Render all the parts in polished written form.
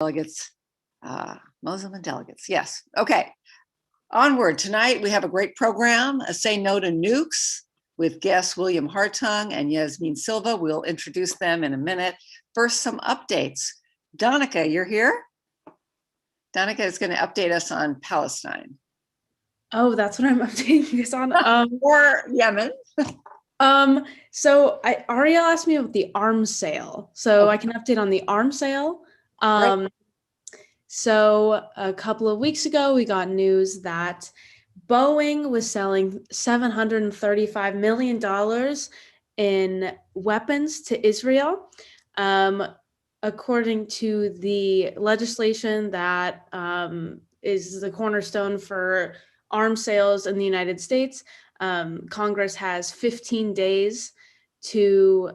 delegates, Muslim delegates. Yes. Okay. Onward. Tonight we have a great program. Say No to Nukes with guests William Hartung and Yasmeen Silva. We'll introduce them in a minute. First, some updates. Donica, you're here? Donica is going to update us on Palestine. Oh, that's what I'm updating you guys on. Or Yemen. So Ariel asked me about the arms sale. So okay. I can update on the arms sale. Right. So a couple of weeks ago, we got news that Boeing was selling $735 million in weapons to Israel. According to the legislation that is the cornerstone for arms sales in the United States, Congress has 15 days to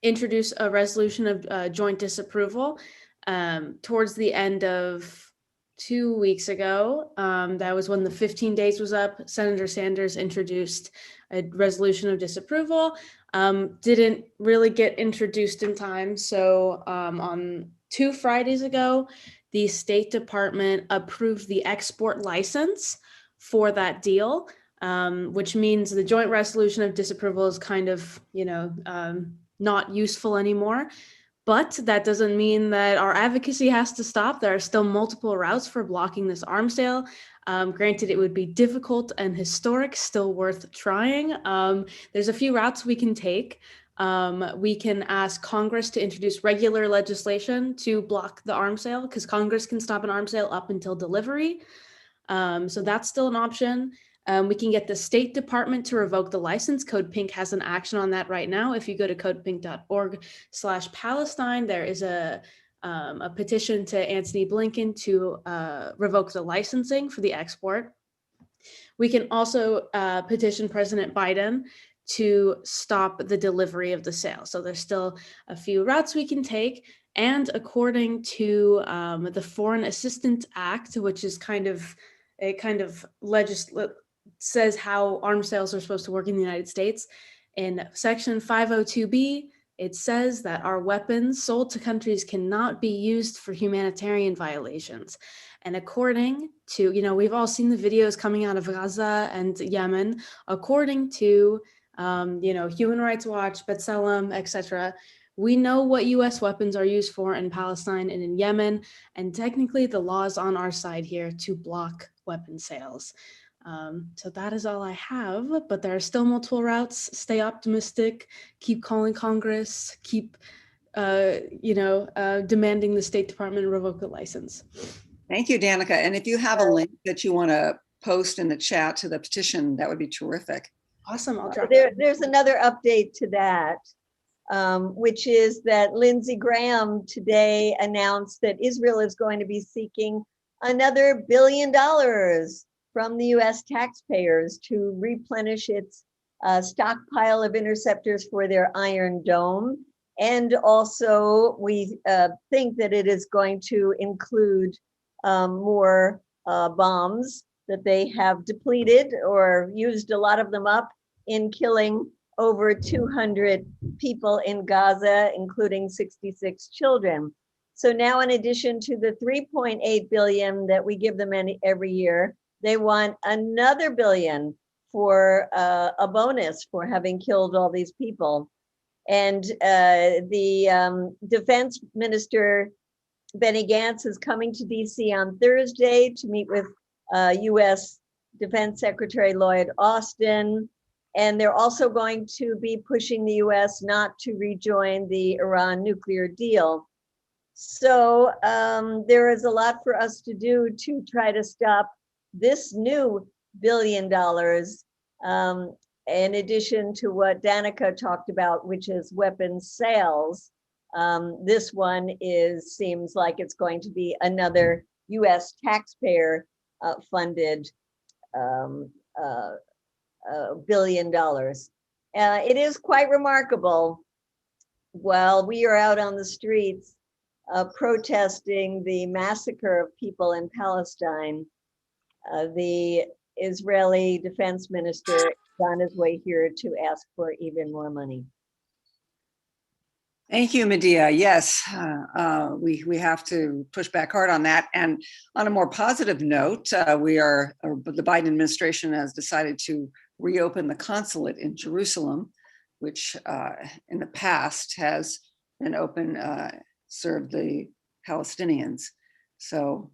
introduce a resolution of joint disapproval. Towards the end of 2 weeks ago, that was when the 15 days was up, Senator Sanders introduced a resolution of disapproval. Didn't really get introduced in time. So on 2 Fridays ago, the State Department approved the export license for that deal, which means the joint resolution of disapproval is kind of, not useful anymore. But that doesn't mean that our advocacy has to stop. There are still multiple routes for blocking this arms sale. Granted, it would be difficult and historic, still worth trying. There's a few routes we can take. We can ask Congress to introduce regular legislation to block the arms sale, because Congress can stop an arms sale up until delivery. So that's still an option. We can get the State Department to revoke the license. CODEPINK has an action on that right now. If you go to codepink.org/Palestine, there is a petition to Antony Blinken to revoke the licensing for the export. We can also petition President Biden to stop the delivery of the sale. So there's still a few routes we can take. And according to the Foreign Assistance Act, which is says how arms sales are supposed to work in the United States, in Section 502B, it says that our weapons sold to countries cannot be used for humanitarian violations. And according to, we've all seen the videos coming out of Gaza and Yemen, according to, Human Rights Watch, B'Tselem, etc., we know what U.S. weapons are used for in Palestine and in Yemen, and technically the law is on our side here to block weapon sales. So that is all I have, but there are still multiple routes. Stay optimistic, keep calling Congress, keep, demanding the State Department revoke the license. Thank you, Danica. And if you have a link that you want to post in the chat to the petition, that would be terrific. Awesome, I'll drop it. There's another update to that, which is that Lindsey Graham today announced that Israel is going to be seeking another $1 billion from the US taxpayers to replenish its stockpile of interceptors for their Iron Dome. And also we think that it is going to include more bombs that they have depleted or used a lot of them up in killing over 200 people in Gaza, including 66 children. So now, in addition to the $3.8 billion that we give them every year, they want another $1 billion for a bonus for having killed all these people. And the defense minister, Benny Gantz, is coming to DC on Thursday to meet with US Defense Secretary Lloyd Austin. And they're also going to be pushing the US not to rejoin the Iran nuclear deal. So there is a lot for us to do to try to stop this new $1 billion, in addition to what Danica talked about, which is weapons sales. This one seems like it's going to be another US taxpayer funded $1 billion. It is quite remarkable. While we are out on the streets protesting the massacre of people in Palestine, the Israeli defense minister is on his way here to ask for even more money. Thank you, Medea. Yes, we have to push back hard on that. And on a more positive note, the Biden administration has decided to reopen the consulate in Jerusalem, which in the past has been open, served the Palestinians. So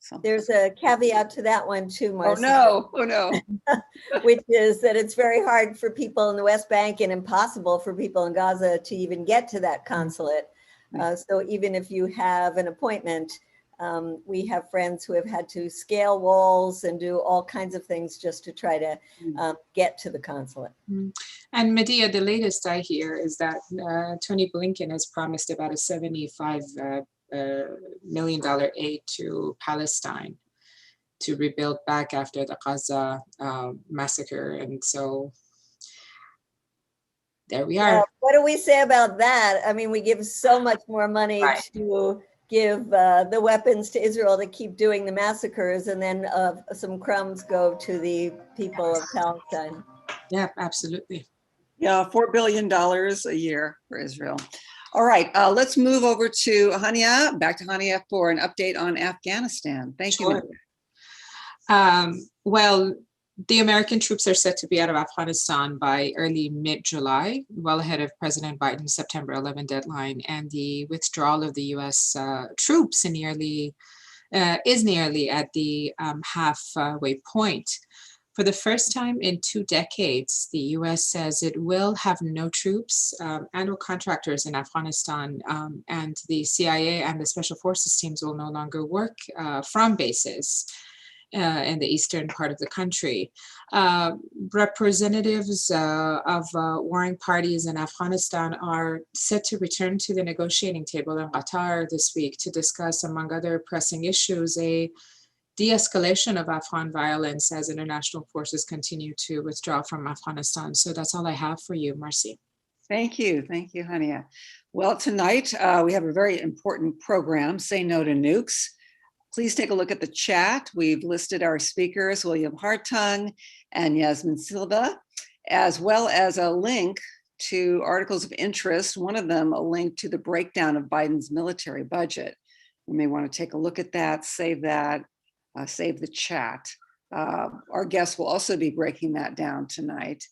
something. There's a caveat to that one too, Oh Marcy. no, oh no. Which is that it's very hard for people in the West Bank and impossible for people in Gaza to even get to that consulate. So even if you have an appointment, we have friends who have had to scale walls and do all kinds of things just to try to get to the consulate. And Medea, the latest I hear is that Tony Blinken has promised about a $75 million aid to Palestine to rebuild back after the Gaza massacre. And so there we are. What do we say about that? I mean, we give so much more money to give the weapons to Israel to keep doing the massacres, and then some crumbs go to the people of Palestine. Yeah, absolutely. Yeah, $4 billion a year for Israel. All right, let's move over to Hania, back to Hania for an update on Afghanistan. Thank you. Well, the American troops are set to be out of Afghanistan by early mid-July, well ahead of President Biden's September 11 deadline, and the withdrawal of the U.S. Troops is nearly at the halfway point. For the first time in 2 decades, the U.S. says it will have no troops and or contractors in Afghanistan, and the CIA and the Special Forces teams will no longer work from bases in the eastern part of the country. Representatives of warring parties in Afghanistan are set to return to the negotiating table in Qatar this week to discuss, among other pressing issues, a de-escalation of Afghan violence as international forces continue to withdraw from Afghanistan. So that's all I have for you, Marcy. Thank you, Hania. Well, tonight we have a very important program, Say No to Nukes. Please take a look at the chat. We've listed our speakers, William Hartung and Yasmeen Silva, as well as a link to articles of interest, one of them a link to the breakdown of Biden's military budget. You may want to take a look at that, save the chat. Our guests will also be breaking that down tonight.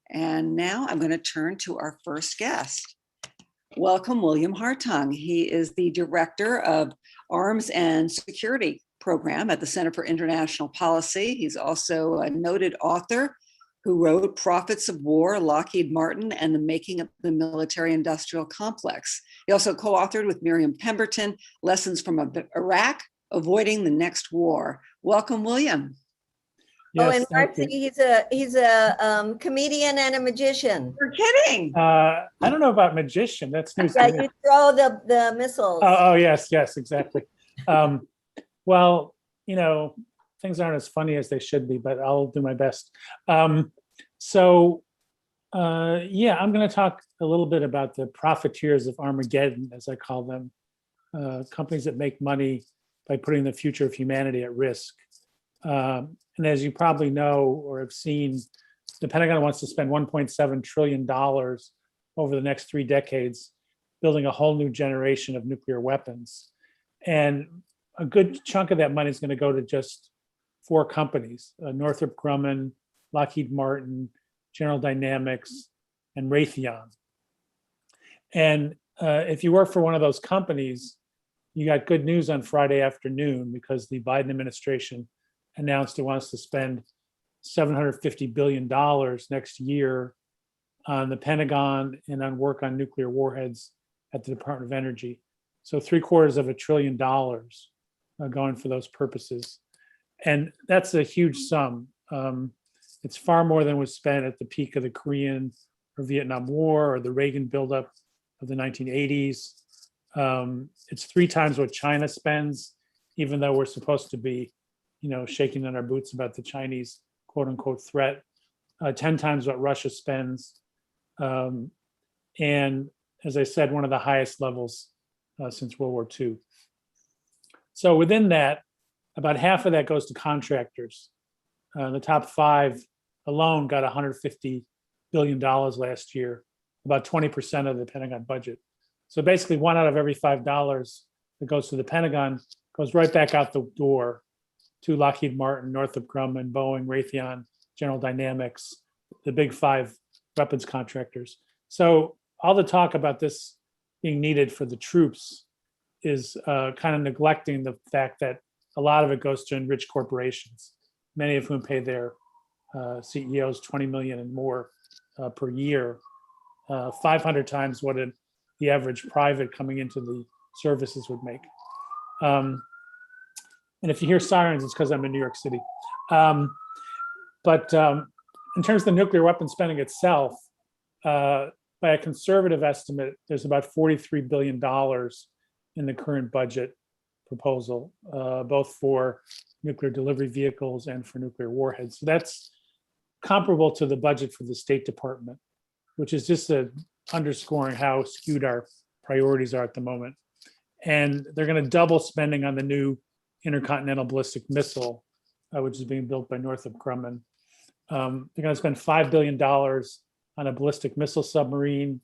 And now I'm going to turn to our first guest. Welcome, William Hartung. He is the Director of Arms and Security Program at the Center for International Policy. He's also a noted author who wrote Profits of War, Lockheed Martin, and the Making of the Military-Industrial Complex. He also co-authored with Miriam Pemberton, Lessons from Iraq, Avoiding the Next War. Welcome, William. Yes, and Marcy, he's a comedian and a magician. You're kidding. I don't know about magician. That's news Yeah, to me. you throw the missiles. Oh, yes, exactly. Well, things aren't as funny as they should be, but I'll do my best. I'm going to talk a little bit about the profiteers of Armageddon, as I call them, companies that make money by putting the future of humanity at risk. And as you probably know or have seen, the Pentagon wants to spend $1.7 trillion over the next 3 decades building a whole new generation of nuclear weapons. And a good chunk of that money is going to go to just 4 companies, Northrop Grumman, Lockheed Martin, General Dynamics, and Raytheon. And if you work for one of those companies, you got good news on Friday afternoon, because the Biden administration announced it wants to spend $750 billion next year on the Pentagon and on work on nuclear warheads at the Department of Energy. So $750 billion going for those purposes. And that's a huge sum. It's far more than was spent at the peak of the Korean or Vietnam War or the Reagan buildup of the 1980s. It's 3 times what China spends, even though we're supposed to be shaking in our boots about the Chinese quote unquote threat, 10 times what Russia spends. And as I said, one of the highest levels since World War II. So within that, about half of that goes to contractors. The top 5 alone got $150 billion last year. about 20% of the Pentagon budget. So basically 1 out of every $5 that goes to the Pentagon goes right back out the door to Lockheed Martin, Northrop Grumman, Boeing, Raytheon, General Dynamics, the big 5 weapons contractors. So all the talk about this being needed for the troops is kind of neglecting the fact that a lot of it goes to enrich corporations, many of whom pay their CEOs 20 million and more per year, 500 times what the average private coming into the services would make. And if you hear sirens, it's because I'm in New York City. But in terms of the nuclear weapon spending itself, by a conservative estimate, there's about $43 billion in the current budget proposal, both for nuclear delivery vehicles and for nuclear warheads. So that's comparable to the budget for the State Department, which is just underscoring how skewed our priorities are at the moment. And they're going to double spending on the new intercontinental ballistic missile, which is being built by Northrop Grumman. They're going to spend $5 billion on a ballistic missile submarine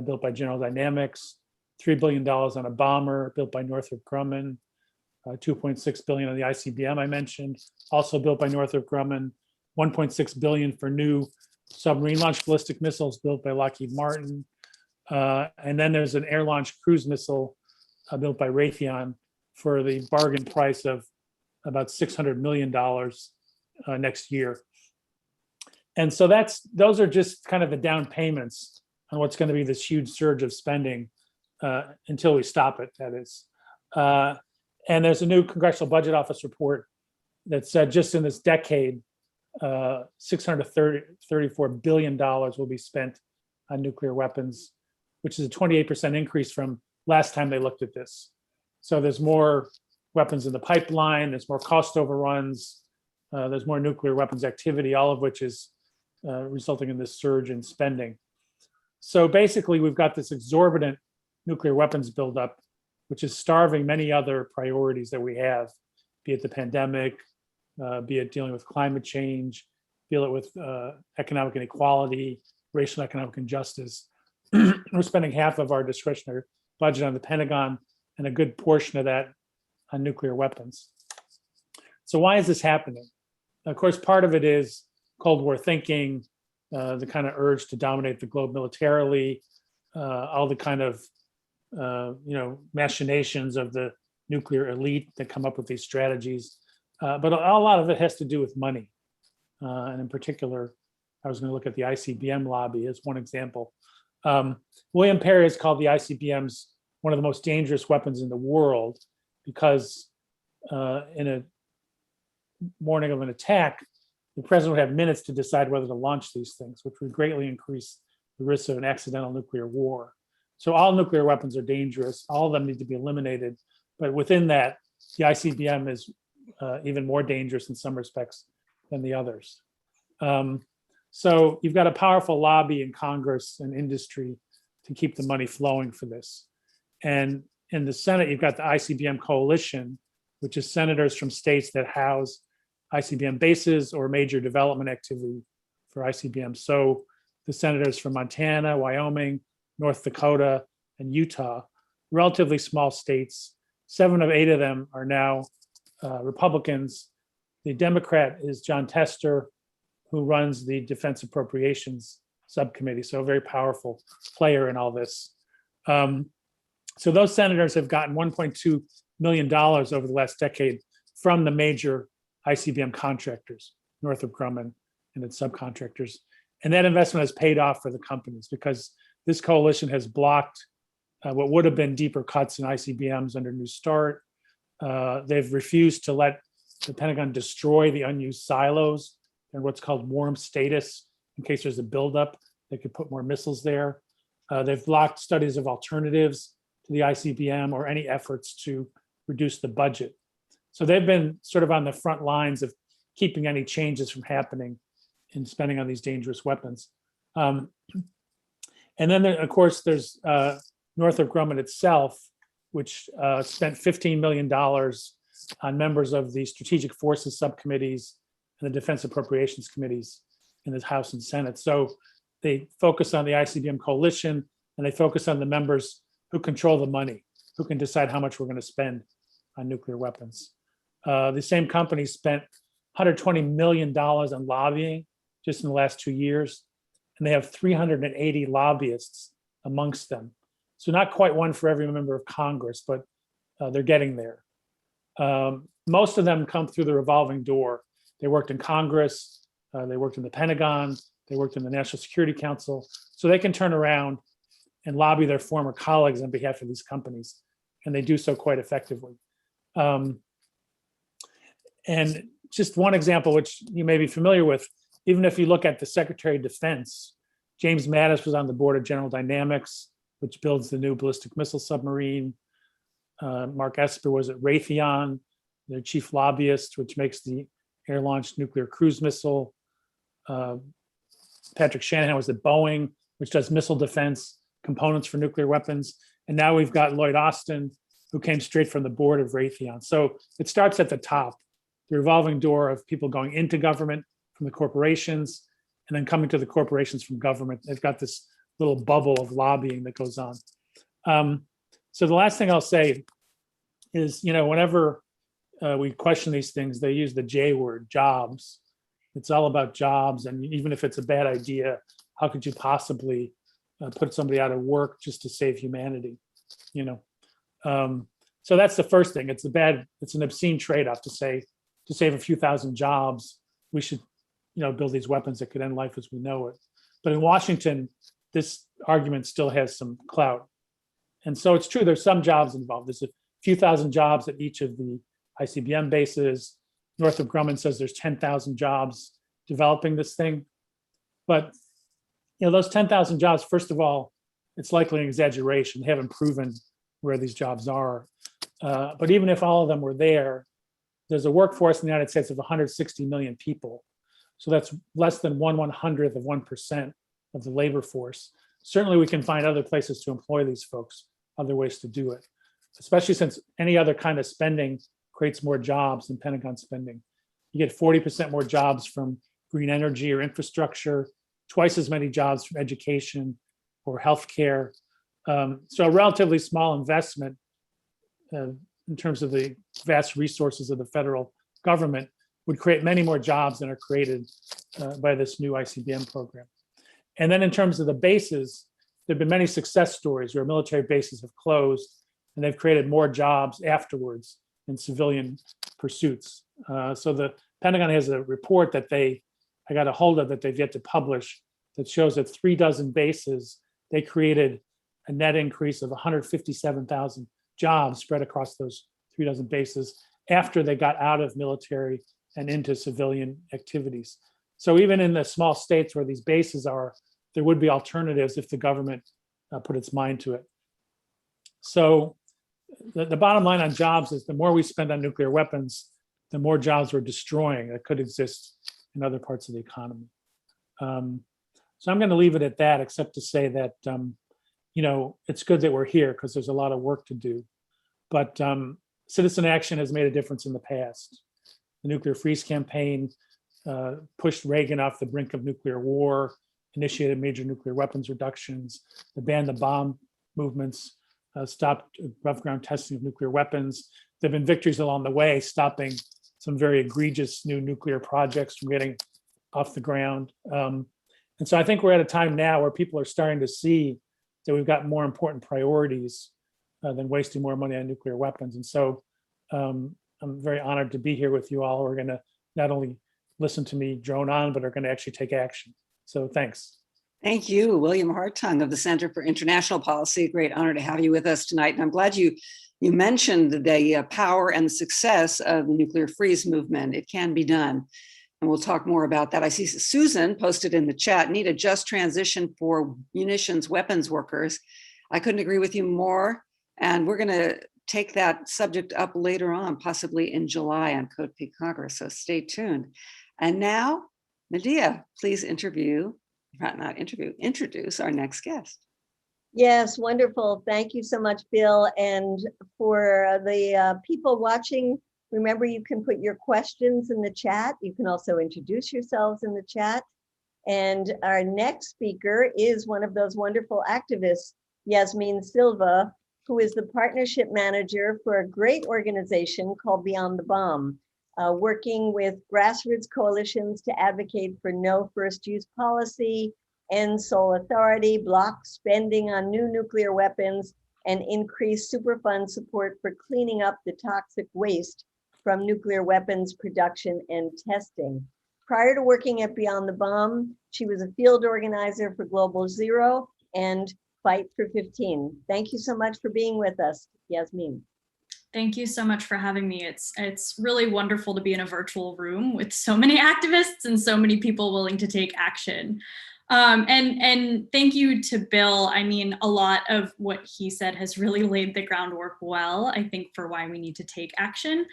built by General Dynamics, $3 billion on a bomber built by Northrop Grumman, $2.6 billion on the ICBM I mentioned, also built by Northrop Grumman, $1.6 billion for new submarine-launched ballistic missiles built by Lockheed Martin. And then there's an air-launched cruise missile built by Raytheon for the bargain price of about $600 million next year. And so those are just kind of the down payments on what's going to be this huge surge of spending until we stop it, that is. And there's a new Congressional Budget Office report that said just in this decade, $634 billion will be spent on nuclear weapons, which is a 28% increase from last time they looked at this. So there's more weapons in the pipeline, there's more cost overruns, there's more nuclear weapons activity, all of which is resulting in this surge in spending. So basically, we've got this exorbitant nuclear weapons buildup, which is starving many other priorities that we have, be it the pandemic, be it dealing with climate change, deal it with economic inequality, racial economic injustice. We're spending half of our discretionary budget on the Pentagon and a good portion of that on nuclear weapons. So why is this happening? Of course, part of it is Cold War thinking, the kind of urge to dominate the globe militarily, all the kind of machinations of the nuclear elite that come up with these strategies. But a lot of it has to do with money. And in particular, I was going to look at the ICBM lobby as one example. William Perry has called the ICBMs one of the most dangerous weapons in the world because in a morning of an attack, the president would have minutes to decide whether to launch these things, which would greatly increase the risk of an accidental nuclear war. So all nuclear weapons are dangerous. All of them need to be eliminated. But within that, the ICBM is even more dangerous in some respects than the others. So you've got a powerful lobby in Congress and industry to keep the money flowing for this. And in the Senate, you've got the ICBM coalition, which is senators from states that house ICBM bases or major development activity for ICBM. So the senators from Montana, Wyoming, North Dakota, and Utah, relatively small states. 7 of 8 of them are now Republicans. The Democrat is John Tester, who runs the Defense Appropriations Subcommittee, so a very powerful player in all this. So those senators have gotten $1.2 million over the last decade from the major ICBM contractors, Northrop Grumman and its subcontractors. And that investment has paid off for the companies because this coalition has blocked what would have been deeper cuts in ICBMs under New START. They've refused to let the Pentagon destroy the unused silos and what's called warm status in case there's a buildup. They could put more missiles there. They've blocked studies of alternatives to the ICBM or any efforts to reduce the budget. So they've been sort of on the front lines of keeping any changes from happening in spending on these dangerous weapons. And then, of course, there's Northrop Grumman itself, which spent $15 million on members of the Strategic Forces subcommittees and the Defense Appropriations committees in the House and Senate. So they focus on the ICBM coalition, and they focus on the members who control the money, who can decide how much we're going to spend on nuclear weapons. The same company spent $120 million on lobbying just in the last 2 years, and they have 380 lobbyists amongst them. So not quite one for every member of Congress, but they're getting there. Most of them come through the revolving door. They worked in Congress, they worked in the Pentagon, they worked in the National Security Council, so they can turn around and lobby their former colleagues on behalf of these companies, and they do so quite effectively. And just one example, which you may be familiar with, even if you look at the Secretary of Defense, James Mattis was on the board of General Dynamics, which builds the new ballistic missile submarine. Mark Esper was at Raytheon, their chief lobbyist, which makes the air-launched nuclear cruise missile. Patrick Shanahan was at Boeing, which does missile defense components for nuclear weapons. And now we've got Lloyd Austin, who came straight from the board of Raytheon. So it starts at the top, the revolving door of people going into government from the corporations, and then coming to the corporations from government. They've got this little bubble of lobbying that goes on. So the last thing I'll say is, whenever we question these things, they use the J word, jobs. It's all about jobs. And even if it's a bad idea, how could you possibly put somebody out of work just to save humanity? So that's the first thing. It's an obscene trade-off to say, to save a few thousand jobs, we should, build these weapons that could end life as we know it. But in Washington, this argument still has some clout. And so it's true, there's some jobs involved. There's a few thousand jobs at each of the ICBM bases. Northrop Grumman says there's 10,000 jobs developing this thing. But those 10,000 jobs, first of all, it's likely an exaggeration. They haven't proven where these jobs are. But even if all of them were there, there's a workforce in the United States of 160 million people. So that's less than 1/100th of 1% of the labor force. Certainly we can find other places to employ these folks, other ways to do it, especially since any other kind of spending creates more jobs than Pentagon spending. You get 40% more jobs from green energy or infrastructure, twice as many jobs from education or healthcare. So a relatively small investment in terms of the vast resources of the federal government would create many more jobs than are created by this new ICBM program. And then in terms of the bases, there have been many success stories where military bases have closed and they've created more jobs afterwards in civilian pursuits. So the Pentagon has a report that I got a hold of that they've yet to publish that shows that 36 bases, they created a net increase of 157,000 jobs spread across those 36 bases after they got out of military and into civilian activities. So even in the small states where these bases are, there would be alternatives if the government put its mind to it. So the bottom line on jobs is the more we spend on nuclear weapons, the more jobs we're destroying that could exist in other parts of the economy. So I'm going to leave it at that, except to say that, it's good that we're here because there's a lot of work to do. But citizen action has made a difference in the past. The Nuclear Freeze campaign pushed Reagan off the brink of nuclear war, initiated major nuclear weapons reductions, the ban the bomb movements, stopped above ground testing of nuclear weapons. There have been victories along the way, stopping some very egregious new nuclear projects from getting off the ground. And so I think we're at a time now where people are starting to see that we've got more important priorities than wasting more money on nuclear weapons. And so I'm very honored to be here with you all who are going to not only listen to me drone on, but are going to actually take action. So thanks. Thank you, William Hartung of the Center for International Policy. Great honor to have you with us tonight. And I'm glad you mentioned the power and the success of the nuclear freeze movement. It can be done. And we'll talk more about that. I see Susan posted in the chat, need a just transition for munitions weapons workers. I couldn't agree with you more. And we're going to take that subject up later on, possibly in July on CODEPINK Congress. So stay tuned. And now, Medea, please introduce our next guest. Yes, wonderful. Thank you so much, Bill. And for the people watching, remember you can put your questions in the chat. You can also introduce yourselves in the chat. And our next speaker is one of those wonderful activists, Yasmeen Silva, who is the partnership manager for a great organization called Beyond the Bomb, working with grassroots coalitions to advocate for no first use policy, end sole authority, block spending on new nuclear weapons, and increase Superfund support for cleaning up the toxic waste from nuclear weapons production and testing. Prior to working at Beyond the Bomb, she was a field organizer for Global Zero and Fight for 15. Thank you so much for being with us, Yasmeen. Thank you so much for having me. It's really wonderful to be in a virtual room with so many activists and so many people willing to take action. And thank you to Bill. I mean, a lot of what he said has really laid the groundwork well, I think, for why we need to take action.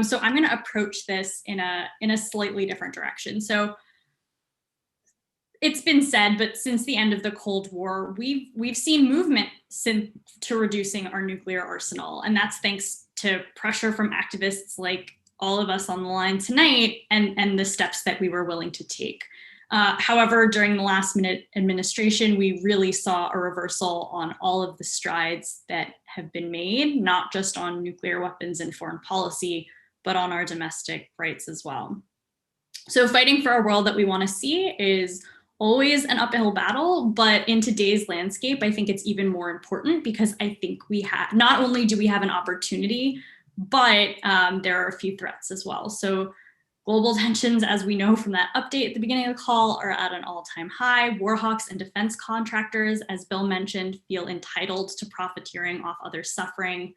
So I'm going to approach this in a slightly different direction. So it's been said, but since the end of the Cold War, we've seen movement to reducing our nuclear arsenal, and that's thanks to pressure from activists like all of us on the line tonight, and the steps that we were willing to take. However, during the last minute administration, we really saw a reversal on all of the strides that have been made, not just on nuclear weapons and foreign policy, but on our domestic rights as well. So fighting for a world that we want to see is always an uphill battle, but in today's landscape, I think it's even more important because I think we have, not only do we have an opportunity, but there are a few threats as well. So global tensions, as we know from that update at the beginning of the call, are at an all-time high. Warhawks and defense contractors, as Bill mentioned, feel entitled to profiteering off others' suffering.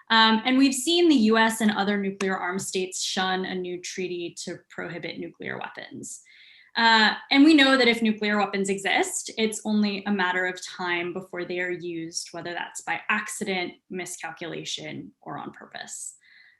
And we've seen the US and other nuclear armed states shun a new treaty to prohibit nuclear weapons. And we know that if nuclear weapons exist, it's only a matter of time before they are used, whether that's by accident, miscalculation, or on purpose.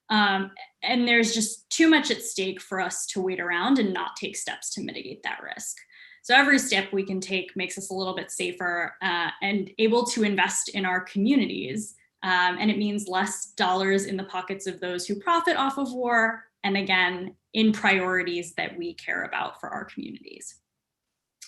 And there's just too much at stake for us to wait around and not take steps to mitigate that risk. So every step we can take makes us a little bit safer and able to invest in our communities. And it means less dollars in the pockets of those who profit off of war, and again, in priorities that we care about for our communities.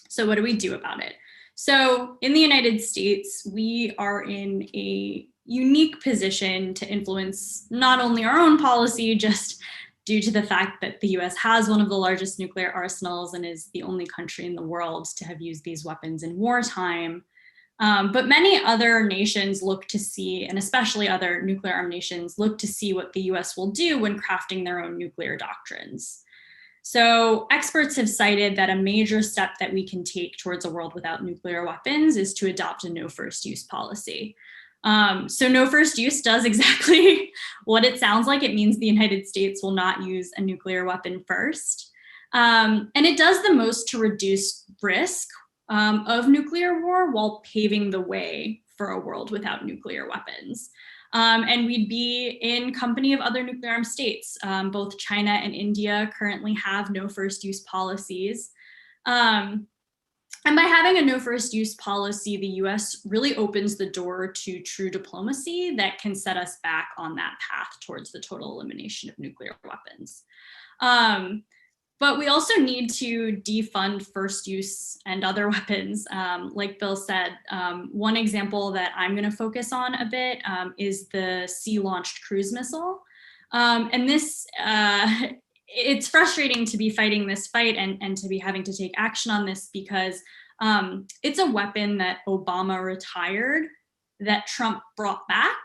So what do we do about it? So in the United States, we are in a unique position to influence not only our own policy, just due to the fact that the US has one of the largest nuclear arsenals and is the only country in the world to have used these weapons in wartime. But many other nations look to see, and especially other nuclear armed nations, look to see what the US will do when crafting their own nuclear doctrines. So experts have cited that a major step that we can take towards a world without nuclear weapons is to adopt a no first use policy. So no first use does exactly what it sounds like. It means the United States will not use a nuclear weapon first. And it does the most to reduce risk of nuclear war while paving the way for a world without nuclear weapons. And we'd be in company of other nuclear armed states. Both China and India currently have no first use policies. And by having a no first use policy, the US really opens the door to true diplomacy that can set us back on that path towards the total elimination of nuclear weapons. But we also need to defund first use and other weapons. Like Bill said, one example that I'm going to focus on a bit is the sea-launched cruise missile. And this, it's frustrating to be fighting this fight and to be having to take action on this because it's a weapon that Obama retired, that Trump brought back.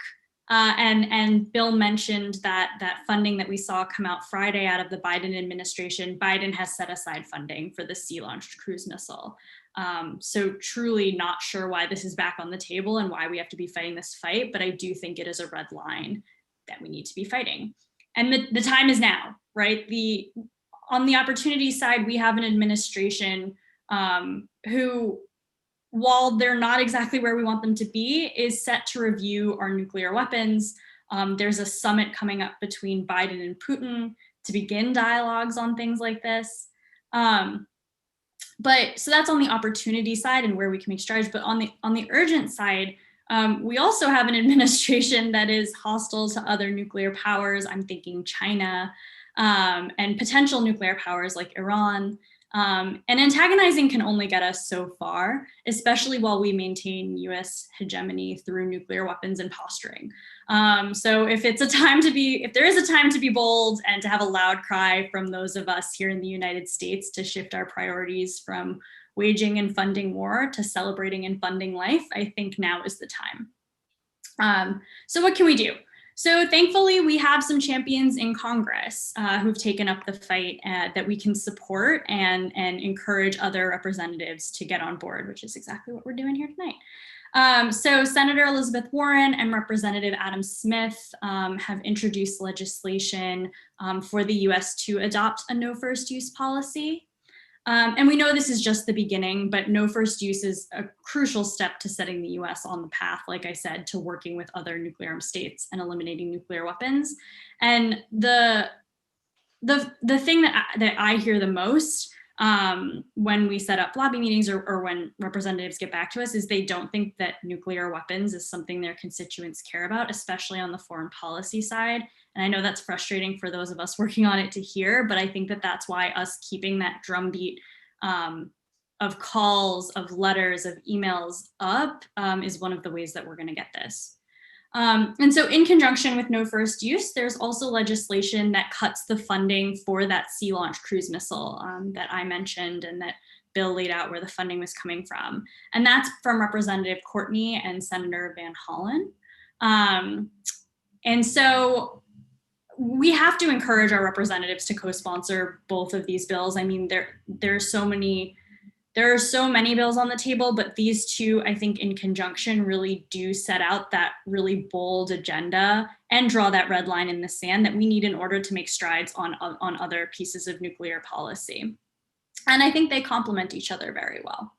And Bill mentioned that funding that we saw come out Friday out of the Biden administration. Biden has set aside funding for the sea-launched cruise missile. So truly not sure why this is back on the table and why we have to be fighting this fight, but I do think it is a red line that we need to be fighting. And the time is now, right? On the opportunity side, we have an administration who, while they're not exactly where we want them to be, is set to review our nuclear weapons. There's a summit coming up between Biden and Putin to begin dialogues on things like this. But so that's on the opportunity side and where we can make strides. But on the urgent side, we also have an administration that is hostile to other nuclear powers. I'm thinking China and potential nuclear powers like Iran. And antagonizing can only get us so far, especially while we maintain US hegemony through nuclear weapons and posturing. So if there is a time to be bold and to have a loud cry from those of us here in the United States to shift our priorities from waging and funding war to celebrating and funding life, I think now is the time. So what can we do? So thankfully, we have some champions in Congress who've taken up the fight that we can support and encourage other representatives to get on board, which is exactly what we're doing here tonight. So Senator Elizabeth Warren and Representative Adam Smith have introduced legislation for the US to adopt a no first use policy. And we know this is just the beginning, but no first use is a crucial step to setting the US on the path, like I said, to working with other nuclear armed states and eliminating nuclear weapons. And the thing that I hear the most when we set up lobby meetings or when representatives get back to us is they don't think that nuclear weapons is something their constituents care about, especially on the foreign policy side. And I know that's frustrating for those of us working on it to hear, but I think that that's why us keeping that drumbeat of calls, of letters, of emails up is one of the ways that we're going to get this. And so in conjunction with no first use, there's also legislation that cuts the funding for that sea launch cruise missile that I mentioned and that Bill laid out where the funding was coming from. And that's from Representative Courtney and Senator Van Hollen. And so we have to encourage our representatives to co-sponsor both of these bills. I mean, there are so many bills on the table, but these two, I think in conjunction, really do set out that really bold agenda and draw that red line in the sand that we need in order to make strides on other pieces of nuclear policy. And I think they complement each other very well.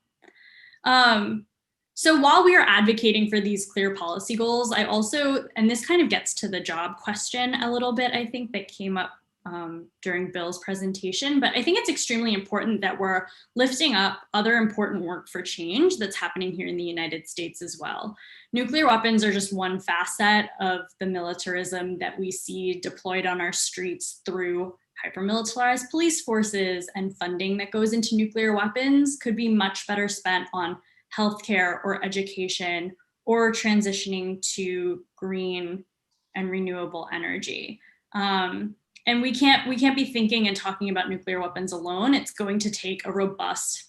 So while we are advocating for these clear policy goals, I also, and this kind of gets to the job question a little bit, I think that came up during Bill's presentation, but I think it's extremely important that we're lifting up other important work for change that's happening here in the United States as well. Nuclear weapons are just one facet of the militarism that we see deployed on our streets through hyper-militarized police forces, and funding that goes into nuclear weapons could be much better spent on healthcare or education or transitioning to green and renewable energy. And we can't be thinking and talking about nuclear weapons alone. It's going to take a robust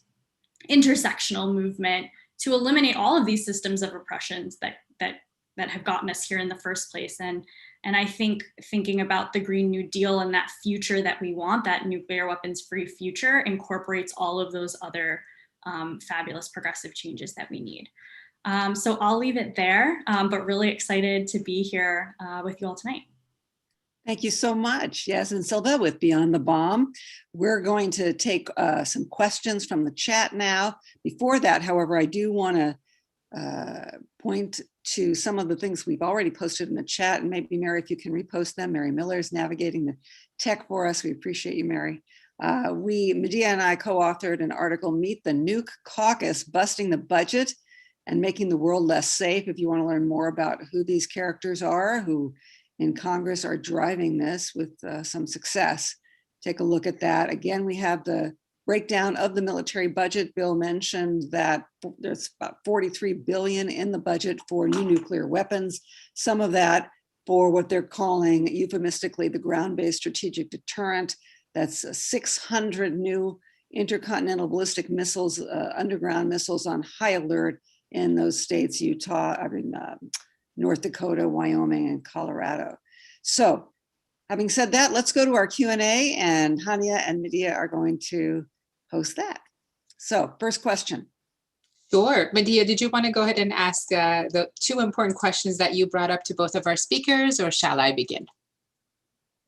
intersectional movement to eliminate all of these systems of oppressions that have gotten us here in the first place. And I think thinking about the Green New Deal and that future that we want, that nuclear weapons free future, incorporates all of those other fabulous progressive changes that we need. So I'll leave it there, but really excited to be here with you all tonight. Thank you so much, Yasmeen Silva with Beyond the Bomb. We're going to take some questions from the chat now. Before that, however, I do want to point to some of the things we've already posted in the chat, and maybe Mary, if you can repost them. Mary Miller is navigating the tech for us. We appreciate you, Mary. Medea and I co-authored an article, Meet the Nuke Caucus, Busting the Budget and Making the World Less Safe. If you want to learn more about who these characters are, who in Congress are driving this with some success, take a look at that. Again, we have the breakdown of the military budget. Bill mentioned that there's about $43 billion in the budget for new nuclear weapons. Some of that for what they're calling euphemistically the ground-based strategic deterrent. That's 600 new intercontinental ballistic missiles, underground missiles on high alert in those states, North Dakota, Wyoming, and Colorado. So having said that, let's go to our Q&A, and Hania and Medea are going to host that. So first question. Sure. Medea, did you want to go ahead and ask the two important questions that you brought up to both of our speakers, or shall I begin?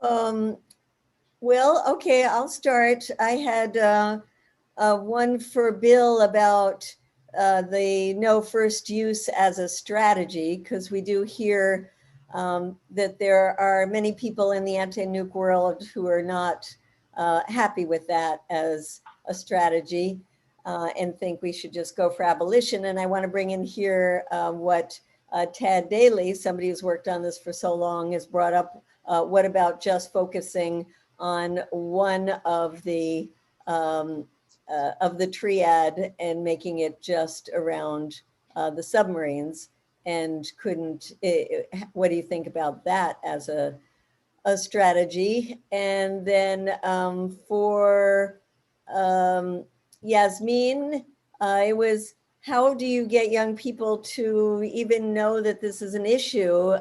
Well, okay, I'll start. I had one for Bill about the no first use as a strategy, because we do hear that there are many people in the anti-nuke world who are not happy with that as a strategy and think we should just go for abolition. And I want to bring in here what Tad Daly, somebody who's worked on this for so long, has brought up. What about just focusing on one of the of the triad and making it just around the submarines, and couldn't, what do you think about that as a strategy? And then for Yasmeen, it was, how do you get young people to even know that this is an issue,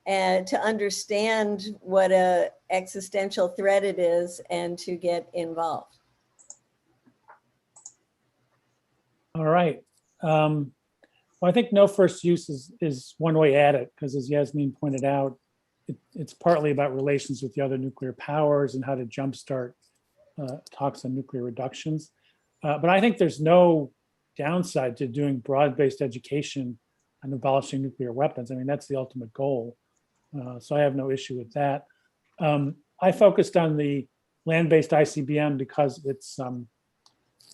and to understand what a existential threat it is and to get involved? All right. Well, I think no first use is one way at it, because as Yasmeen pointed out, it's partly about relations with the other nuclear powers and how to jumpstart talks on nuclear reductions. But I think there's no downside to doing broad-based education on abolishing nuclear weapons. I mean, that's the ultimate goal. So I have no issue with that. I focused on the land-based ICBM because it's,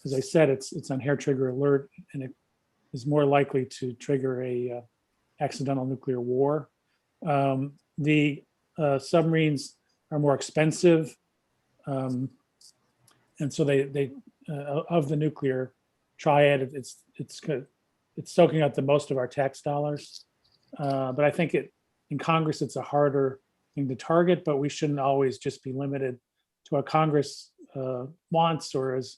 as I said, it's on hair trigger alert, and it is more likely to trigger a accidental nuclear war. The submarines are more expensive, and so they of the nuclear triad, it's soaking up the most of our tax dollars. But I think in Congress, it's a harder thing to target, but we shouldn't always just be limited to what Congress wants or is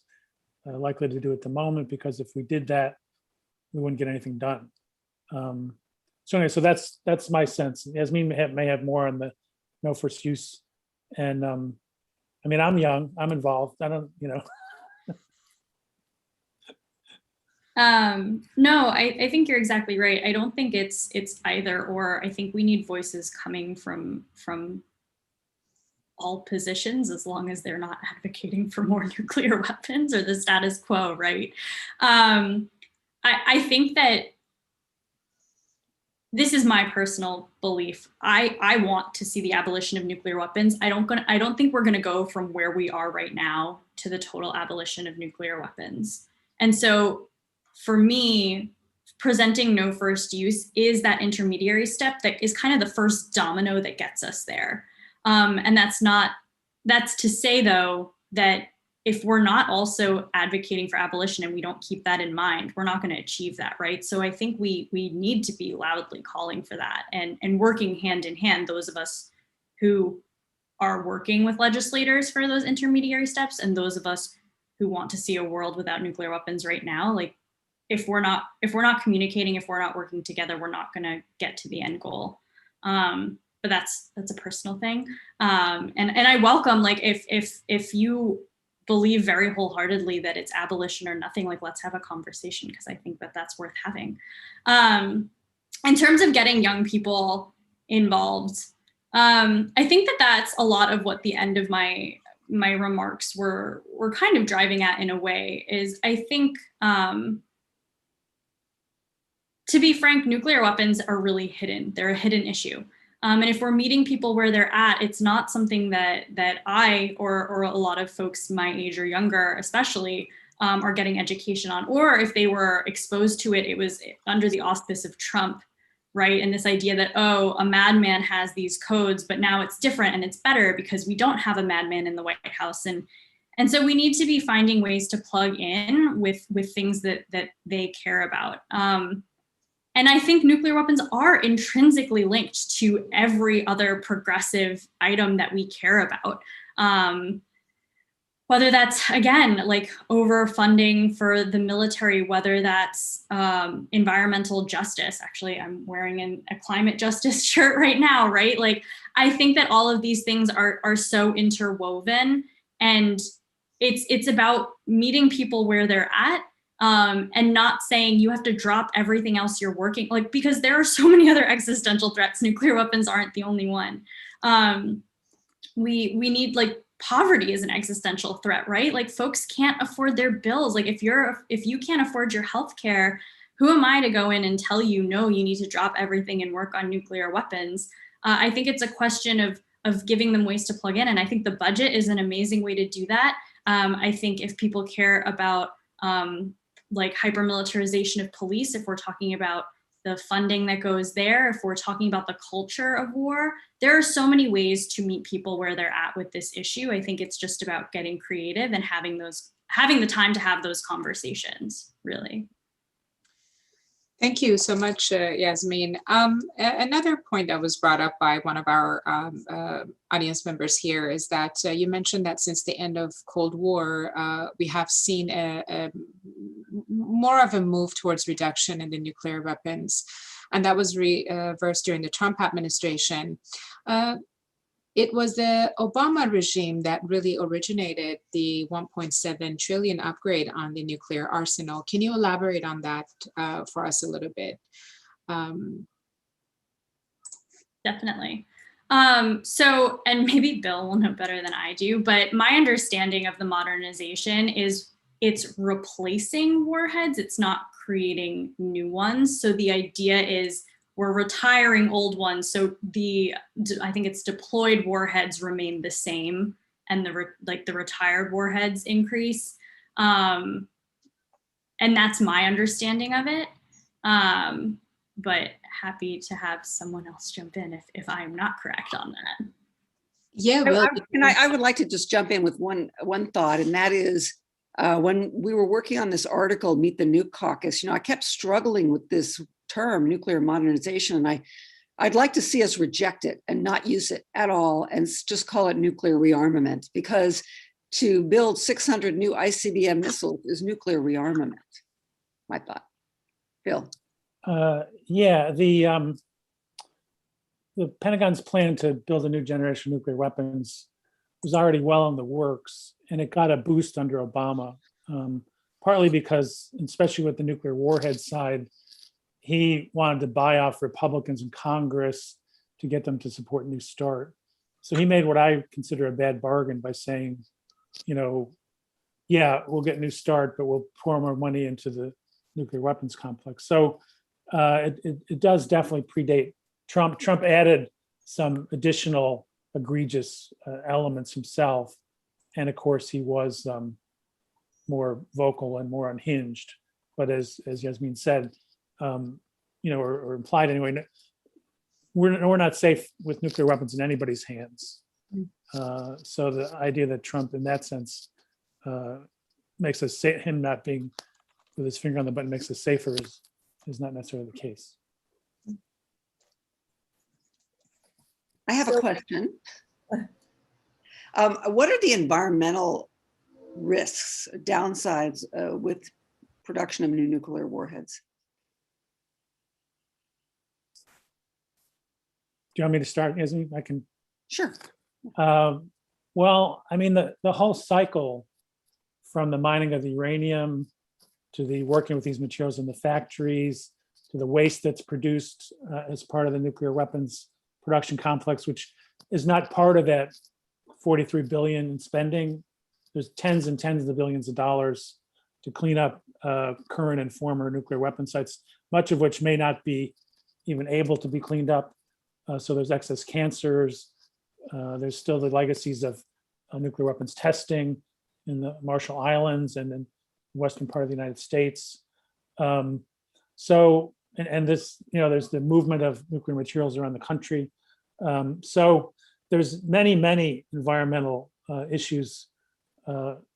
likely to do at the moment, because if we did that, we wouldn't get anything done. So anyway, so that's my sense. Yasmeen may have more on the no first use. And I mean, I'm young, I'm involved. I don't, No, I think you're exactly right. I don't think it's either or. I think we need voices coming from all positions, as long as they're not advocating for more nuclear weapons or the status quo, right? I think that this is my personal belief. I want to see the abolition of nuclear weapons. I don't think we're gonna go from where we are right now to the total abolition of nuclear weapons. And so for me, presenting no first use is that intermediary step that is kind of the first domino that gets us there. And that's to say though, that if we're not also advocating for abolition and we don't keep that in mind, we're not going to achieve that, right? So I think we need to be loudly calling for that and working hand in hand, those of us who are working with legislators for those intermediary steps and those of us who want to see a world without nuclear weapons right now. Like, if we're not communicating, if we're not working together, we're not going to get to the end goal. But that's a personal thing. And I welcome, like, if you believe very wholeheartedly that it's abolition or nothing, like, let's have a conversation, because I think that that's worth having. In terms of getting young people involved, I think that that's a lot of what the end of my remarks were kind of driving at, in a way, is I think, to be frank, nuclear weapons are really hidden. They're a hidden issue. And if we're meeting people where they're at, it's not something that I or a lot of folks my age or younger especially are getting education on. Or if they were exposed to it, it was under the auspice of Trump, right? And this idea that, oh, a madman has these codes, but now it's different and it's better because we don't have a madman in the White House. And so we need to be finding ways to plug in with things that they care about. And I think nuclear weapons are intrinsically linked to every other progressive item that we care about. Whether that's, again, like overfunding for the military, whether that's environmental justice. Actually, I'm wearing a climate justice shirt right now, right? Like, I think that all of these things are so interwoven, and it's about meeting people where they're at. And not saying you have to drop everything else you're working, like, because there are so many other existential threats. Nuclear weapons aren't the only one. We need, like, poverty is an existential threat, right? Like, folks can't afford their bills. Like, if you can't afford your healthcare, who am I to go in and tell you, no, you need to drop everything and work on nuclear weapons? I think it's a question of giving them ways to plug in. And I think the budget is an amazing way to do that. I think if people care about like hyper-militarization of police, if we're talking about the funding that goes there, if we're talking about the culture of war, there are so many ways to meet people where they're at with this issue. I think it's just about getting creative and having those having the time to have those conversations, really. Thank you so much, Yasmeen. Another point that was brought up by one of our audience members here is that you mentioned that since the end of Cold War, we have seen more of a move towards reduction in the nuclear weapons, and that was reversed during the Trump administration. It was the Obama regime that really originated the 1.7 trillion upgrade on the nuclear arsenal. Can you elaborate on that for us a little bit? Definitely. So, and maybe Bill will know better than I do, but my understanding of the modernization is it's replacing warheads. It's not creating new ones. So the idea is we're retiring old ones. So I think it's deployed warheads remain the same, and the retired warheads increase. And that's my understanding of it. But happy to have someone else jump in if I'm not correct on that. Yeah, well, I would like to just jump in with one thought, and that is when we were working on this article, Meet the Nuke Caucus, I kept struggling with this term, nuclear modernization, and I'd like to see us reject it and not use it at all and just call it nuclear rearmament, because to build 600 new ICBM missiles is nuclear rearmament, my thought. Bill. Yeah, the Pentagon's plan to build a new generation of nuclear weapons was already well in the works, and it got a boost under Obama, partly because, especially with the nuclear warhead side, he wanted to buy off Republicans in Congress to get them to support New START. So he made what I consider a bad bargain by saying, yeah, we'll get New START, but we'll pour more money into the nuclear weapons complex. So it does definitely predate Trump. Trump added some additional egregious elements himself. And of course, he was more vocal and more unhinged. But as Yasmeen said, or implied anyway, we're not safe with nuclear weapons in anybody's hands. So the idea that Trump, in that sense, makes us say him not being with his finger on the button makes us safer is not necessarily the case. I have a question. What are the environmental risks, downsides with production of new nuclear warheads? Do you want me to start, Yasmeen? I can. Sure. Well, I mean, the whole cycle from the mining of the uranium to the working with these materials in the factories to the waste that's produced as part of the nuclear weapons production complex, which is not part of that 43 billion in spending. There's tens and tens of billions of dollars to clean up current and former nuclear weapon sites, much of which may not be even able to be cleaned up. So there's excess cancers. There's still the legacies of nuclear weapons testing in the Marshall Islands and in the western part of the United States. So, and this, there's the movement of nuclear materials around the country. So there's many environmental issues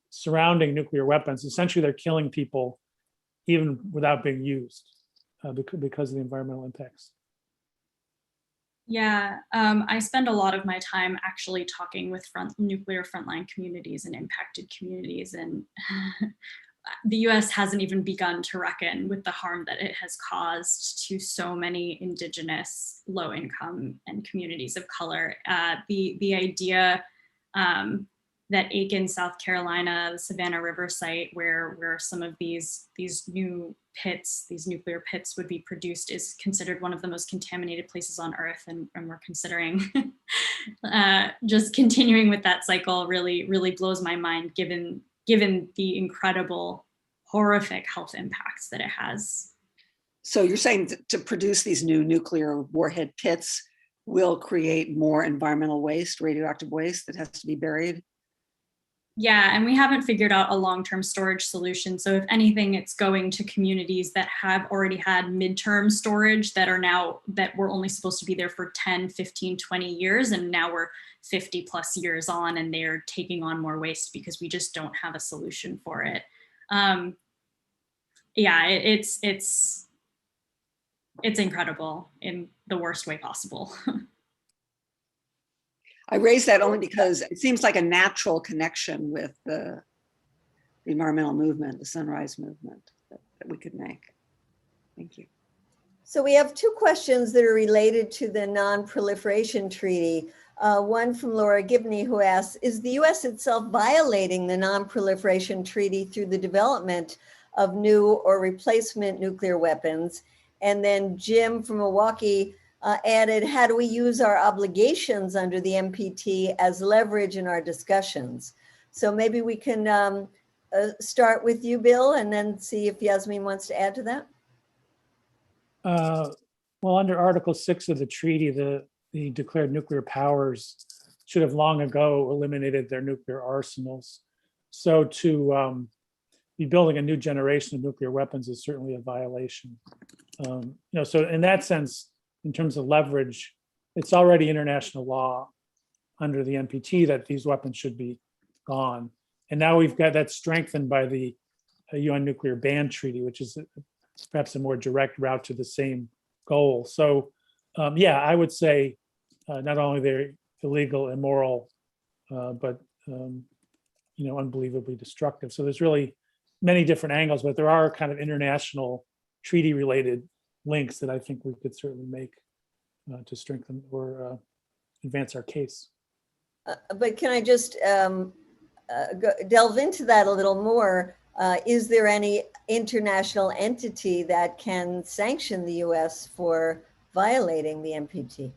surrounding nuclear weapons. Essentially, they're killing people even without being used because of the environmental impacts. Yeah, I spend a lot of my time actually talking with nuclear frontline communities and impacted communities, and the US hasn't even begun to reckon with the harm that it has caused to so many indigenous, low income, and communities of color. The idea that Aiken, South Carolina, the Savannah River site, where some of these new pits, these nuclear pits would be produced, is considered one of the most contaminated places on Earth, and we're considering just continuing with that cycle. Really blows my mind, given the incredible, horrific health impacts that it has. So you're saying to produce these new nuclear warhead pits will create more environmental waste, radioactive waste that has to be buried? Yeah, and we haven't figured out a long-term storage solution. So if anything, it's going to communities that have already had midterm storage that were only supposed to be there for 10, 15, 20 years. And now we're 50 plus years on and they're taking on more waste because we just don't have a solution for it. Yeah, it's incredible in the worst way possible. I raise that only because it seems like a natural connection with the environmental movement, the sunrise movement that we could make. Thank you. So we have two questions that are related to the Non-Proliferation Treaty. One from Laura Gibney, who asks, is the US itself violating the Non-Proliferation Treaty through the development of new or replacement nuclear weapons? And then Jim from Milwaukee added, how do we use our obligations under the NPT as leverage in our discussions? So maybe we can start with you, Bill, and then see if Yasmeen wants to add to that. Well, under Article 6 of the treaty, the declared nuclear powers should have long ago eliminated their nuclear arsenals. So to be building a new generation of nuclear weapons is certainly a violation. So in that sense, in terms of leverage, it's already international law under the NPT that these weapons should be gone. And now we've got that strengthened by the UN nuclear ban treaty, which is perhaps a more direct route to the same goal. So yeah, I would say not only they're illegal, immoral, but unbelievably destructive. So there's really many different angles, but there are kind of international treaty related links that I think we could certainly make to strengthen or advance our case. But can I just delve into that a little more? Is there any international entity that can sanction the US for violating the NPT?